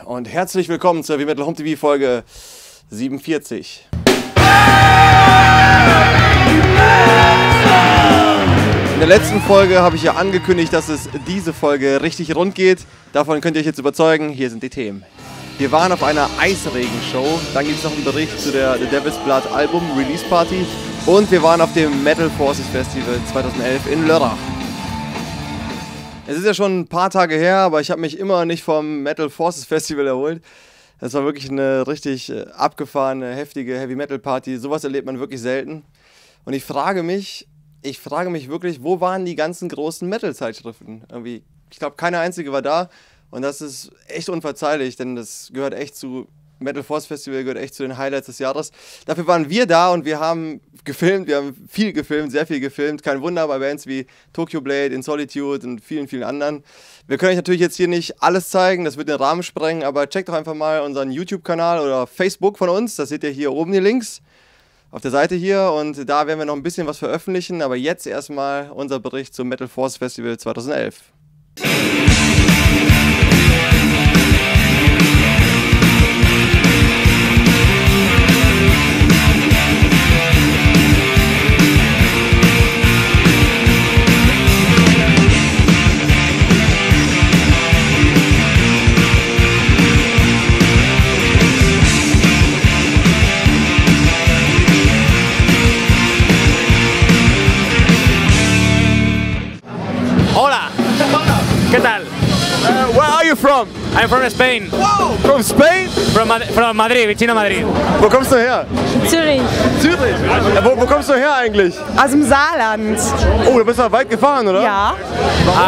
Und herzlich willkommen zur HMHTV Folge 47. In der letzten Folge habe ich ja angekündigt, dass es diese Folge richtig rund geht. Davon könnt ihr euch jetzt überzeugen. Hier sind die Themen. Wir waren auf einer EISREGEN-Show. Dann gibt es noch einen Bericht zu der The Devil's Blood Album Release Party. Und wir waren auf dem Metal Forces Festival 2011 in Lörrach. Es ist ja schon ein paar Tage her, aber ich habe mich immer nicht vom Metal Forces Festival erholt. Das war wirklich eine richtig abgefahrene, heftige Heavy Metal Party. Sowas erlebt man wirklich selten. Und ich frage mich wirklich, wo waren die ganzen großen Metal-Zeitschriften? Irgendwie, ich glaube, keine einzige war da. Und das ist echt unverzeihlich, denn das gehört echt zu Metal Force Festival, gehört echt zu den Highlights des Jahres. Dafür waren wir da und wir haben gefilmt, wir haben viel gefilmt, sehr viel gefilmt. Kein Wunder bei Bands wie Tokyo Blade, In Solitude und vielen, vielen anderen. Wir können euch natürlich jetzt hier nicht alles zeigen, das wird den Rahmen sprengen, aber checkt doch einfach mal unseren YouTube-Kanal oder Facebook von uns. Das seht ihr hier oben, die Links auf der Seite hier, und da werden wir noch ein bisschen was veröffentlichen. Aber jetzt erstmal unser Bericht zum Metal Force Festival 2011. Hola! ¿Qué tal? Where are you from? I'm from Spain. Wow! From Spain? From Madrid, Vicino Madrid. Wo kommst du her? Zürich. Zürich? Wo kommst du her eigentlich? Aus dem Saarland. Oh, du bist ja weit gefahren, oder? Ja.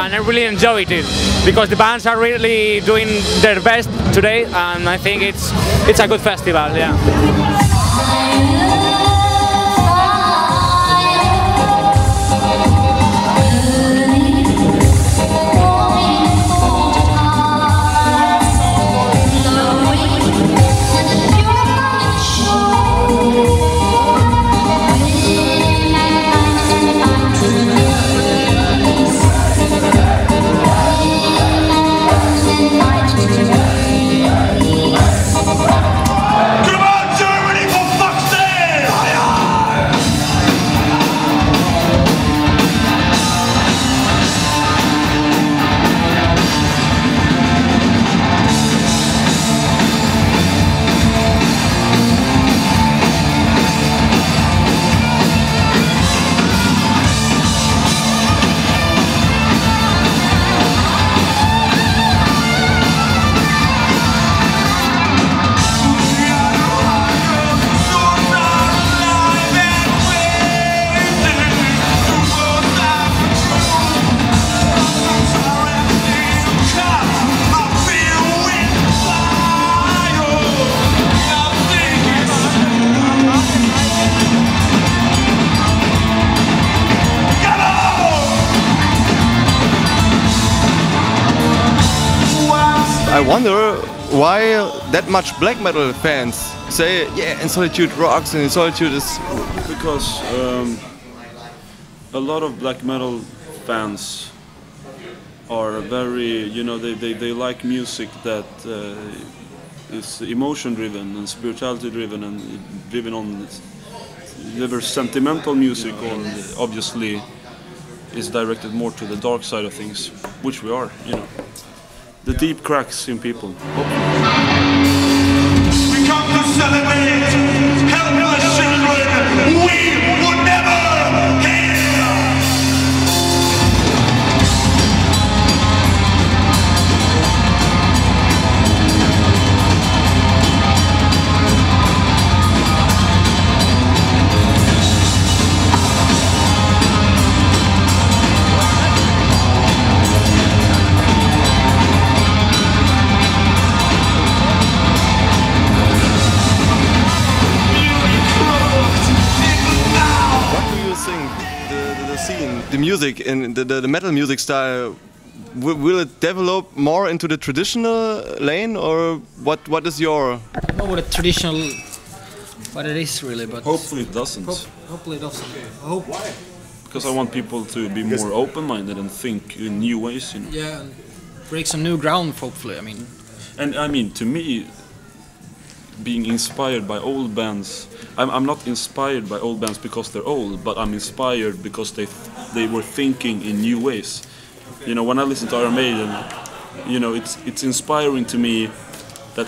And I really enjoyed it because the bands are really doing their best today, and I think it's a good festival. Yeah. I wonder why that much black metal fans say, yeah, In Solitude rocks and In Solitude is... Because a lot of black metal fans are very, you know, they like music that is emotion driven and spirituality driven and driven on very sentimental music, or obviously is directed more to the dark side of things, which we are, you know. The deep cracks in people. We come to celebrate helpless children we would never heal. The music in the metal music style, will it develop more into the traditional lane, or what is your... I don't know what a traditional, what it is really, but hopefully it doesn't. Hopefully it doesn't. I hope. Why? Because I want people to be more open-minded and think in new ways, you know. Yeah, and break some new ground. Hopefully, I mean, And I mean, to me, being inspired by old bands, I'm not inspired by old bands because they're old, but I'm inspired because they were thinking in new ways. You know, when I listen to Iron Maiden, you know, it's inspiring to me that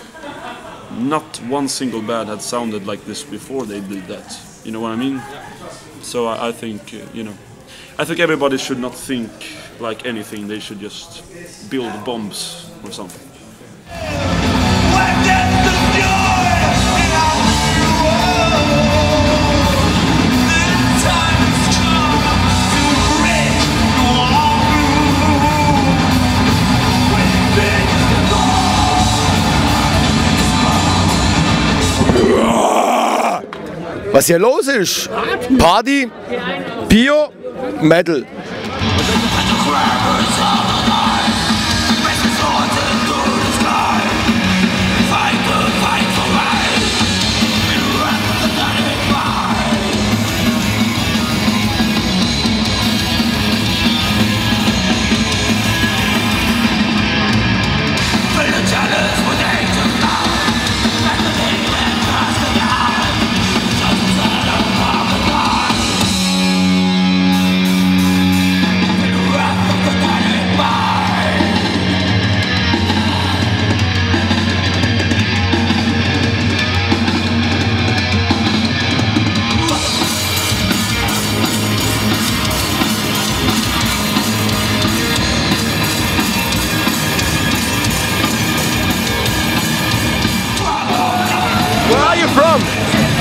not one single band had sounded like this before they did that. You know what I mean? So I think, you know, I think everybody should not think like anything. They should just build bombs or something. Was hier los ist? Party, Bier, Metal.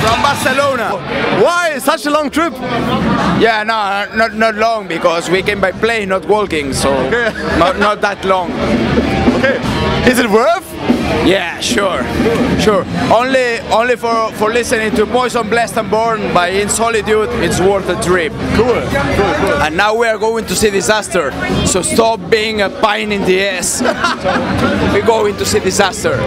From Barcelona. Why such a long trip? Yeah, no, not long because we came by plane, not walking, so Okay. not that long. Okay. Is it worth? Yeah, sure. Only for listening to Poison, Blessed and Born by In Solitude, it's worth the trip. Cool. And now we are going to see Disaster. So stop being a pain in the ass. We're going to see Disaster.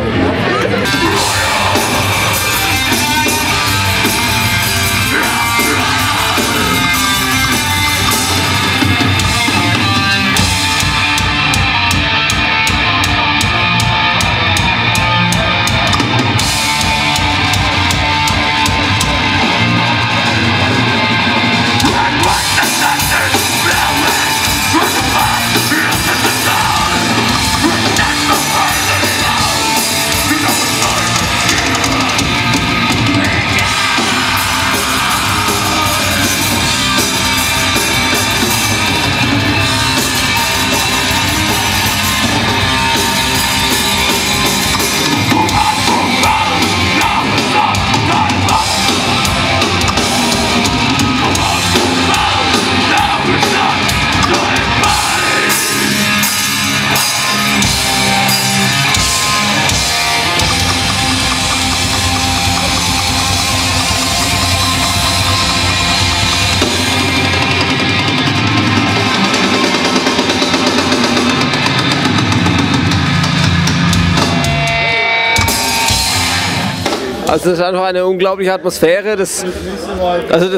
Also es ist einfach eine unglaubliche Atmosphäre. Das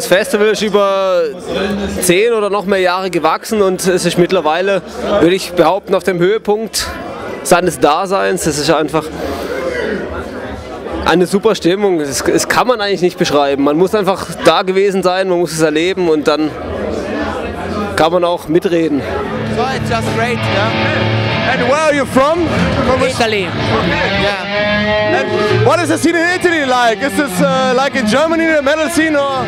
Festival ist über 10 oder noch mehr Jahre gewachsen und es ist mittlerweile, würde ich behaupten, auf dem Höhepunkt seines Daseins. Es ist einfach eine super Stimmung. Das kann man eigentlich nicht beschreiben. Man muss einfach da gewesen sein, man muss es erleben und dann kann man auch mitreden. So it's just great, yeah? And where are you from? Italy. Yeah. And what is the scene in Italy like? Is this like in Germany, the metal scene, or?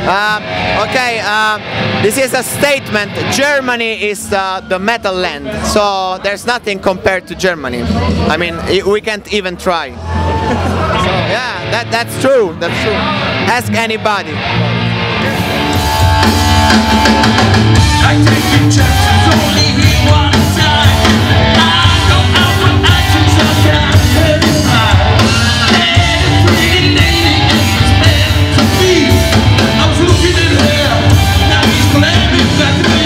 This is a statement. Germany is the metal land, so there's nothing compared to Germany. I mean, we can't even try. So yeah, that's true. That's true. Ask anybody. I take your chances only here one time. I know our actions are counted in mine. And a pretty lady is meant to be. I was looking at her, now he's glaring back at me.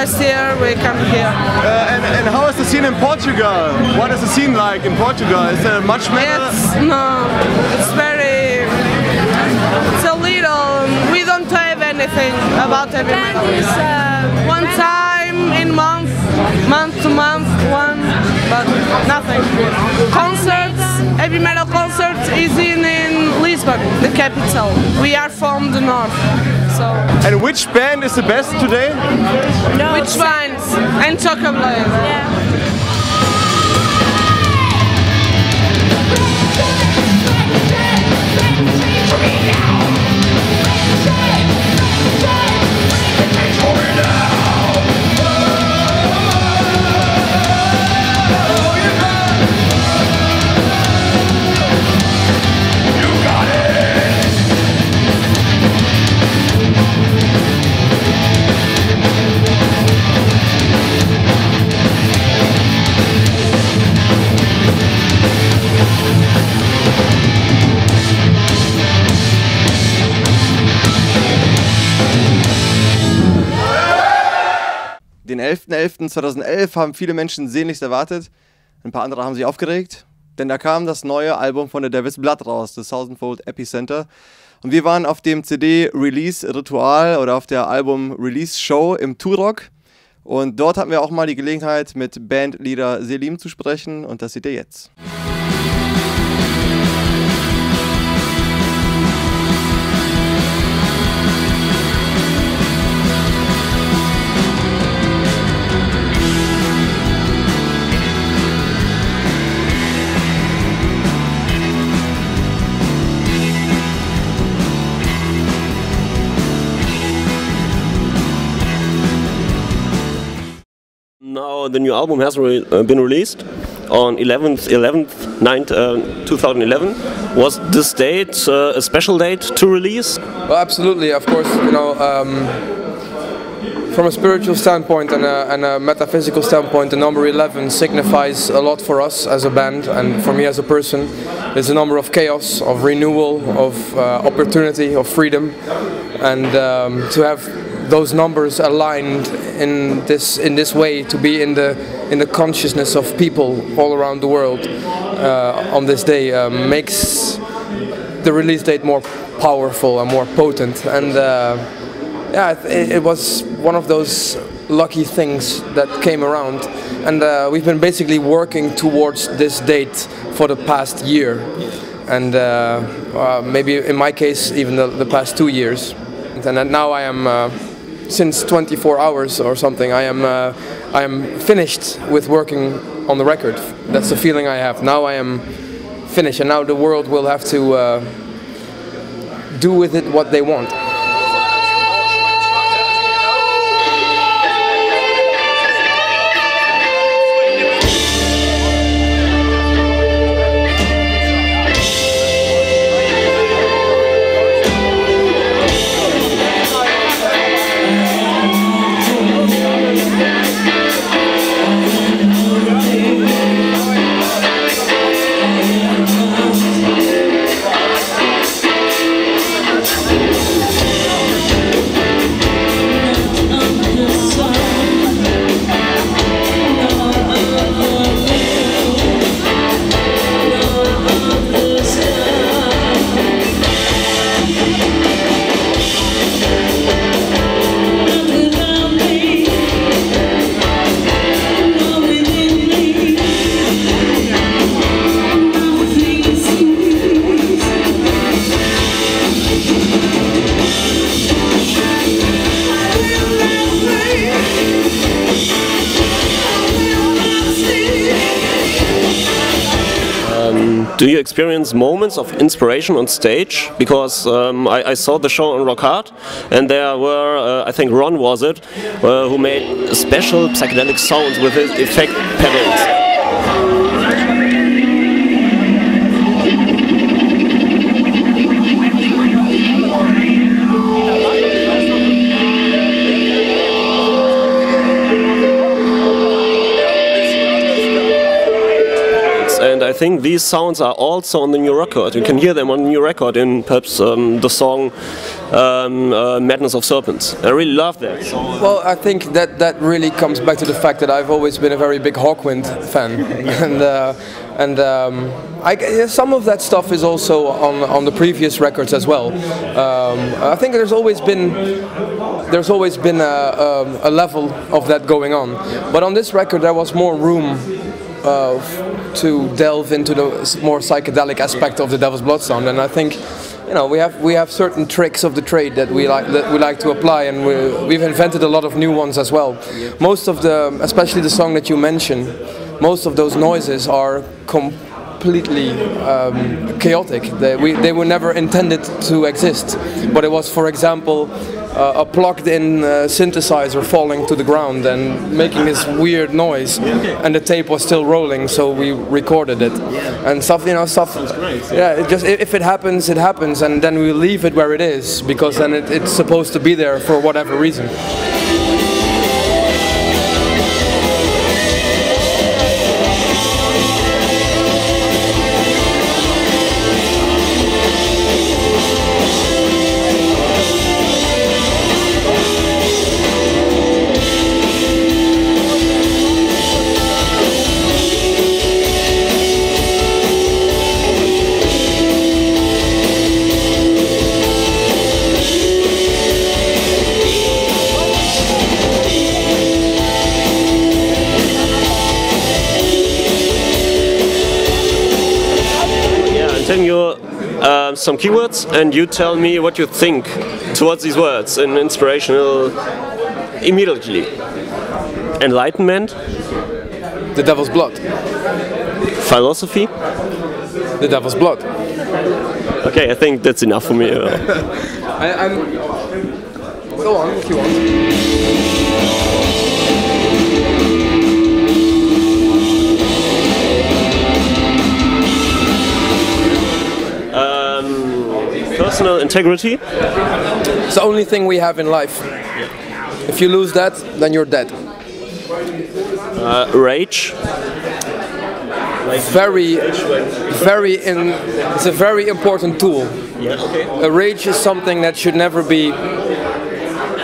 last year we come here. And how is the scene in Portugal? What is the scene like in Portugal? Is there much metal? It's very, it's a little, we don't have anything about heavy metal. One time in month to month, one, but nothing. Concerts, heavy metal concerts is in Lisbon, the capital. We are from the north. So. And which band is the best today? No, which ones? And Chocolate. Yeah. Den 11.11.2011 haben viele Menschen sehnlichst erwartet. Ein paar andere haben sich aufgeregt, denn da kam das neue Album von der Devil's Blood raus, das Thousandfold Epicenter. Und wir waren auf dem CD-Release-Ritual oder auf der Album-Release-Show im Turock. Und dort hatten wir auch mal die Gelegenheit, mit Bandleader Selim zu sprechen. Und das seht ihr jetzt. Now the new album has been released on 2011. Was this date a special date to release? Well, absolutely, of course. You know, from a spiritual standpoint and a metaphysical standpoint, the number 11 signifies a lot for us as a band and for me as a person. It's a number of chaos, of renewal, of opportunity, of freedom, and to have those numbers aligned in this way, to be in the consciousness of people all around the world on this day, makes the release date more powerful and more potent. And yeah, it was one of those lucky things that came around, and we've been basically working towards this date for the past year, and maybe in my case even the past 2 years. And now I am since 24 hours or something, I am finished with working on the record. That's the feeling I have. Now I am finished, and now the world will have to do with it what they want. Do you experience moments of inspiration on stage? Because I saw the show on Rock Hard, and there were, I think Ron was it, who made special psychedelic sounds with his effect pedals. And I think these sounds are also on the new record. You can hear them on the new record in perhaps the song Madness of Serpents. I really love that. Well, I think that really comes back to the fact that I've always been a very big Hawkwind fan, some of that stuff is also on the previous records as well. I think there's always been a level of that going on, but on this record there was more room to delve into the more psychedelic aspect of the Devil's Blood sound, and I think, you know, we have certain tricks of the trade that we like to apply, and we've invented a lot of new ones as well. Most of especially the song that you mentioned, most of those noises are completely chaotic. They were never intended to exist, but it was, for example, a plugged-in synthesizer falling to the ground and making this weird noise, and the tape was still rolling, so we recorded it and stuff. You know, stuff. Yeah, it just, if it happens, it happens, and then we leave it where it is, because then it's supposed to be there for whatever reason. Some keywords, and you tell me what you think towards these words in inspirational immediately. Enlightenment, the Devil's Blood. Philosophy, the Devil's Blood. Okay, I think that's enough for me. Go on if you want. Personal integrity. It's the only thing we have in life. If you lose that, then you're dead. Rage. It's a very important tool. A rage is something that should never be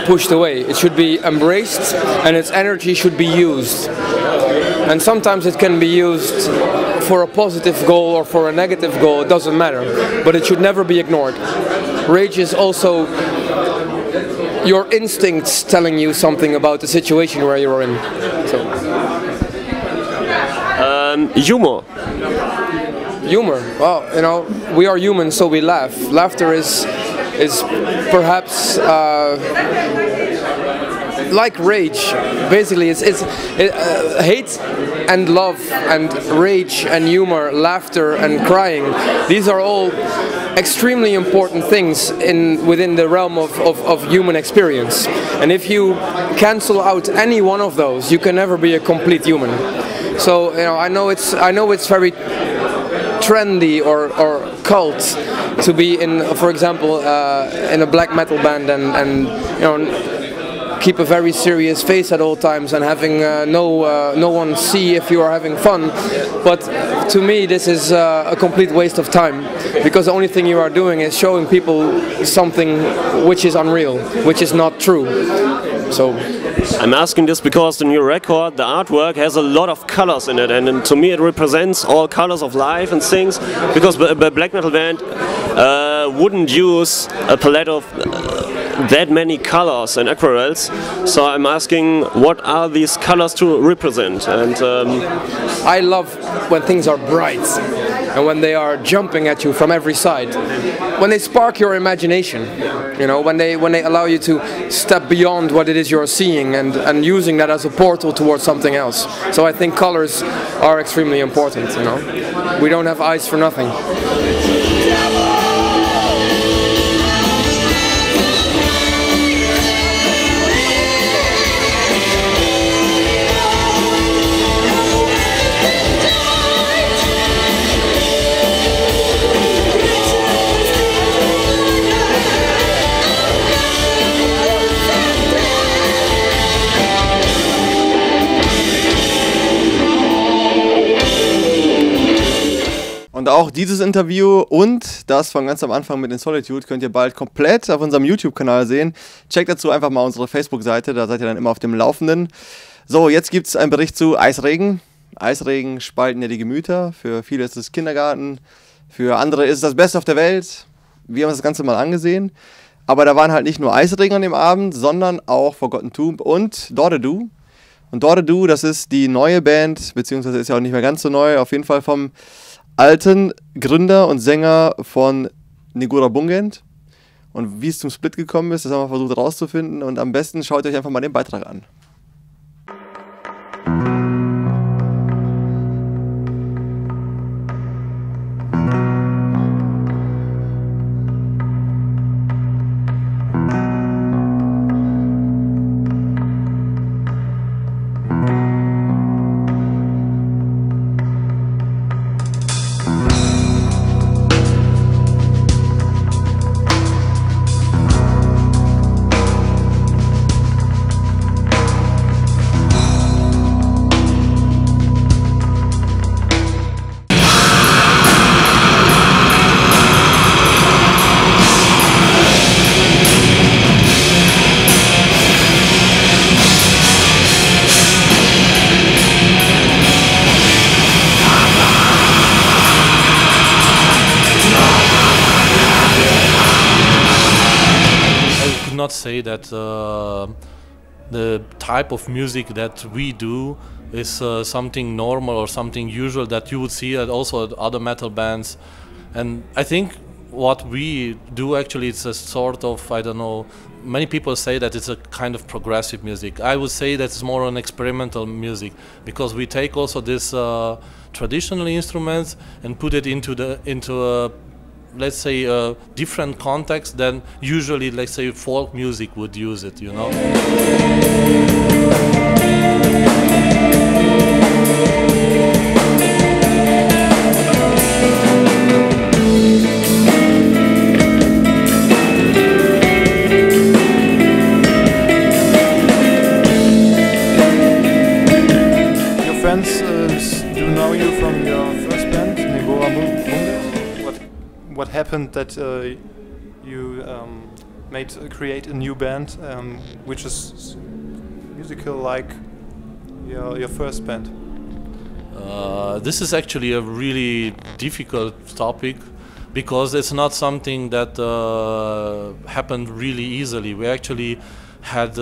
pushed away. It should be embraced, and its energy should be used. And sometimes it can be used for a positive goal or for a negative goal, it doesn't matter. But it should never be ignored. Rage is also your instincts telling you something about the situation where you're in. So. Humor. Humor. Well, you know, we are humans, so we laugh. Laughter is perhaps like rage. Basically, it's hate and love and rage and humor, laughter and crying. These are all extremely important things within the realm of human experience. And if you cancel out any one of those, you can never be a complete human. So, you know, I know it's very trendy or cult to be in, for example, in a black metal band and you know, keep a very serious face at all times and having no one see if you are having fun. But to me, this is a complete waste of time, because the only thing you are doing is showing people something which is unreal, which is not true. So I'm asking this because the new record, the artwork, has a lot of colors in it, and to me it represents all colors of life and things, because a black metal band wouldn't use a palette of that many colors and aquarels. So I'm asking, what are these colors to represent? And I love when things are bright and when they are jumping at you from every side, when they spark your imagination, you know, when they allow you to step beyond what it is you're seeing and using that as a portal towards something else. So I think colors are extremely important, you know. We don't have eyes for nothing. auch dieses Interview und das von ganz am Anfang mit In Solitude könnt ihr bald komplett auf unserem YouTube-Kanal sehen. Checkt dazu einfach mal unsere Facebook-Seite, da seid ihr dann immer auf dem Laufenden. So, jetzt gibt es einen Bericht zu Eisregen. Eisregen spalten ja die Gemüter. Für viele ist es Kindergarten, für andere ist es das Beste auf der Welt. Wir haben uns das Ganze mal angesehen. Aber da waren halt nicht nur Eisregen an dem Abend, sondern auch Forgotten Tomb und DORDEDUH. Und DORDEDUH, das ist die neue Band, beziehungsweise ist ja auch nicht mehr ganz so neu, auf jeden Fall vom alten Gründer und Sänger von Negura Bungent. Und wie es zum Split gekommen ist, das haben wir versucht herauszufinden. Und am besten schaut euch einfach mal den Beitrag an. Not say that the type of music that we do is something normal or something usual that you would see also at other metal bands, and I think what we do actually it's a sort of, I don't know, many people say that it's a kind of progressive music. I would say that it's more an experimental music because we take also this traditional instruments and put it into a let's say a different context than usually, let's say, folk music would use it, you know. Your friends do know you from your first band, Negura Bungent. What happened that you create a new band which is musical like your first band? This is actually a really difficult topic because it's not something that happened really easily. We actually had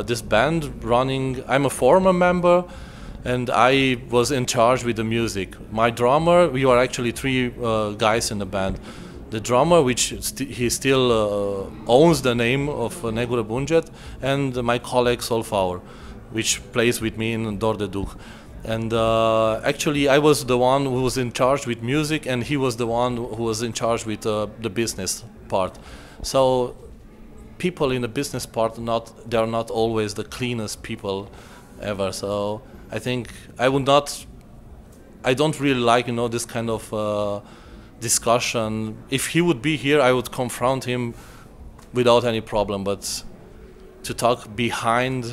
this band running. I'm a former member and I was in charge with the music. My drummer, we were actually three guys in the band. The drummer, which he still owns the name of Negura Bungent, and my colleague Solfaur, which plays with me in DORDEDUH. And actually I was the one who was in charge with music and he was the one who was in charge with the business part. So people in the business part, they're not always the cleanest people ever. So I think I don't really like, you know, this kind of discussion. If he would be here, I would confront him without any problem, but to talk behind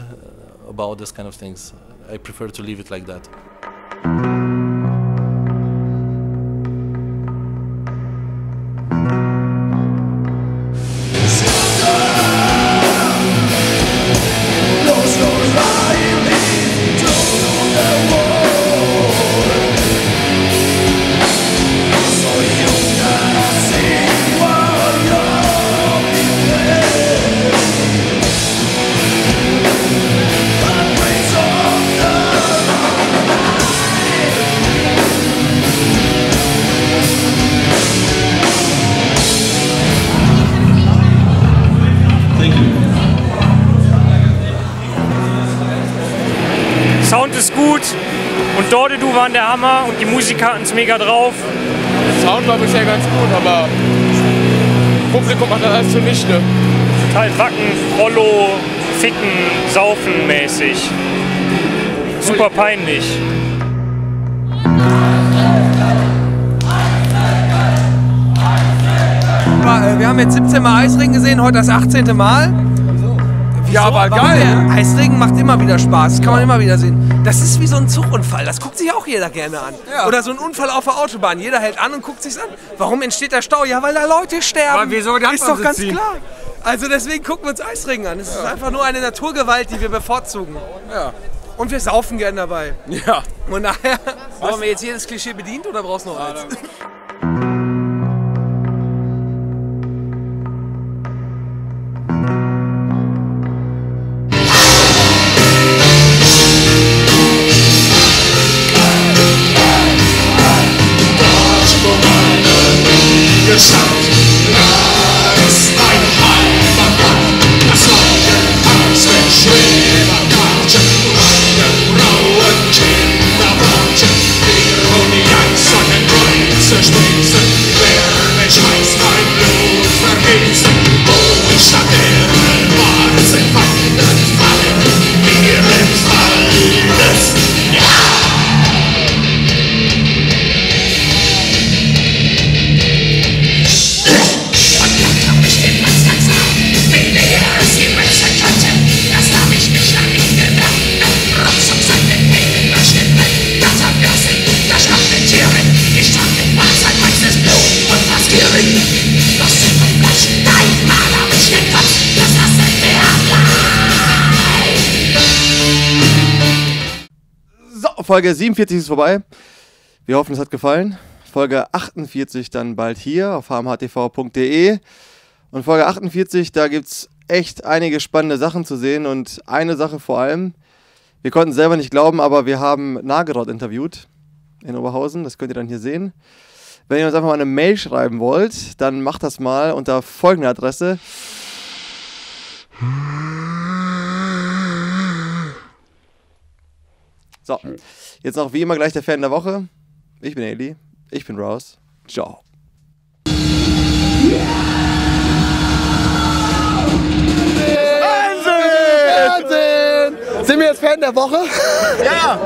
about this kind of things, I prefer to leave it like that. Sound ist gut und DORDEDUH waren der Hammer und die Musiker hatten es mega drauf. Der Sound war bisher ganz gut, aber Publikum macht das alles zunichte. Total Wacken, Rollo, Ficken, Saufen mäßig. Super peinlich. Wir haben jetzt 17 Mal Eisregen gesehen, heute das 18. Mal. Ja, aber geil. Eisregen macht immer wieder Spaß, kann man immer wieder sehen. Das ist wie so ein Zugunfall, das guckt sich auch jeder gerne an. Ja. Oder so ein Unfall auf der Autobahn, jeder hält an und guckt sich's an. Warum entsteht der Stau? Ja, weil da Leute sterben. Weil wir so ist doch ganz klar. Also deswegen gucken wir uns Eisregen an. Es ist einfach nur eine Naturgewalt, die wir bevorzugen. Ja. Und wir saufen gern dabei. Ja. Und daher, haben wir jetzt jedes Klischee bedient oder brauchst du noch eins? Folge 47 ist vorbei. Wir hoffen, es hat gefallen. Folge 48 dann bald hier auf hmhtv.de. Und Folge 48, da gibt es echt einige spannende Sachen zu sehen. Und eine Sache vor allem, wir konnten es selber nicht glauben, aber wir haben Nagerot interviewt in Oberhausen. Das könnt ihr dann hier sehen. Wenn ihr uns einfach mal eine Mail schreiben wollt, dann macht das mal unter folgender Adresse. So, jetzt noch wie immer gleich der Fan der Woche. Ich bin Eli, ich bin raus. Ciao. Fernsehen! Sind wir jetzt Fan der Woche? Ja!